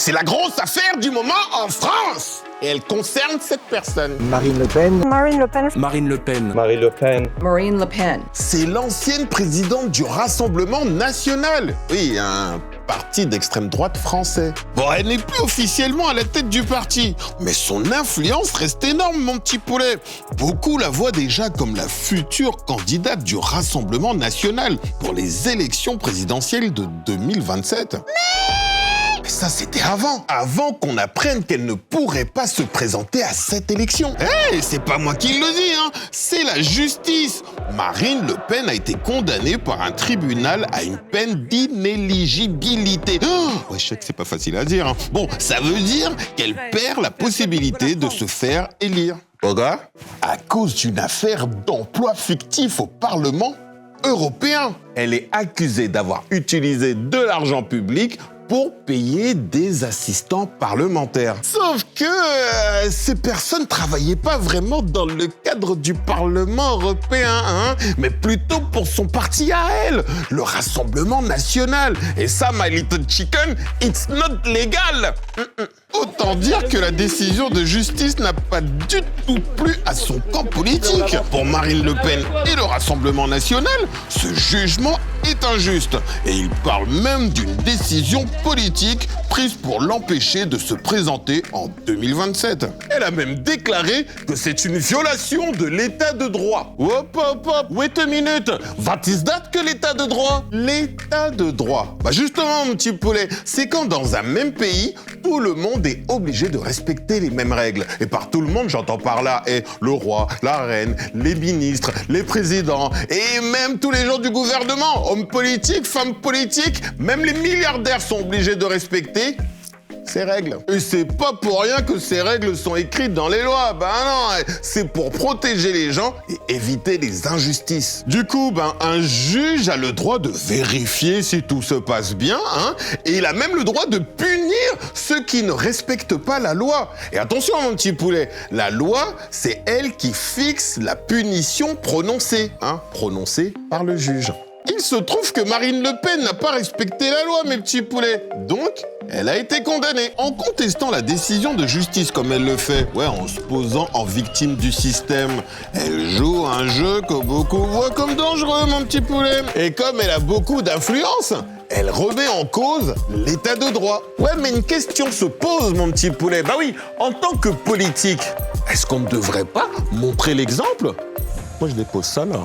c'est la grosse affaire du moment en France. Et elle concerne cette personne. Marine Le Pen. Marine Le Pen. Marine Le Pen. Marine Le Pen. Marine Le Pen. C'est l'ancienne présidente du Rassemblement National. Oui, un parti d'extrême droite français. Bon, elle n'est plus officiellement à la tête du parti, mais son influence reste énorme, mon petit poulet. Beaucoup la voient déjà comme la future candidate du Rassemblement National pour les élections présidentielles de 2027. Mais ça, c'était avant qu'on apprenne qu'elle ne pourrait pas se présenter à cette élection. Hey, c'est pas moi qui le dis, hein, c'est la justice. Marine Le Pen a été condamnée par un tribunal à une peine d'inéligibilité. Ouais, je sais que c'est pas facile à dire, hein. Bon, ça veut dire qu'elle perd la possibilité de se faire élire. Pourquoi ? À cause d'une affaire d'emploi fictif au Parlement européen. Elle est accusée d'avoir utilisé de l'argent public pour payer des assistants parlementaires. Sauf que ces personnes travaillaient pas vraiment dans le cadre du Parlement européen, hein, mais plutôt pour son parti à elle, le Rassemblement National. Et ça, my little chicken, it's not legal. Autant dire que la décision de justice n'a pas du tout plu à son camp politique. Pour Marine Le Pen et le Rassemblement National, ce jugement est injuste. Et il parle même d'une décision politique prise pour l'empêcher de se présenter en 2027. Elle a même déclaré que c'est une violation de l'état de droit. Hop, wait a minute. What is that que l'état de droit ? L'état de droit. Bah justement, mon petit poulet, c'est quand dans un même pays, tout le monde est obligé de respecter les mêmes règles. Et par tout le monde, j'entends par là le roi, la reine, les ministres, les présidents et même tous les gens du gouvernement, hommes politiques, femmes politiques, même les milliardaires sont obligés de respecter ces règles. Et c'est pas pour rien que ces règles sont écrites dans les lois. Ben non, c'est pour protéger les gens et éviter les injustices. Du coup, un juge a le droit de vérifier si tout se passe bien, hein, et il a même le droit de punir ceux qui ne respectent pas la loi. Et attention, mon petit poulet, la loi, c'est elle qui fixe la punition prononcée, hein, prononcée par le juge. Il se trouve que Marine Le Pen n'a pas respecté la loi, mes petits poulets. Donc, elle a été condamnée en contestant la décision de justice comme elle le fait. Ouais, en se posant en victime du système. Elle joue un jeu que beaucoup voient comme dangereux, mon petit poulet. Et comme elle a beaucoup d'influence, elle remet en cause l'état de droit. Ouais, mais une question se pose, mon petit poulet. Bah oui, en tant que politique, est-ce qu'on ne devrait pas montrer l'exemple ? Moi, je dépose ça là.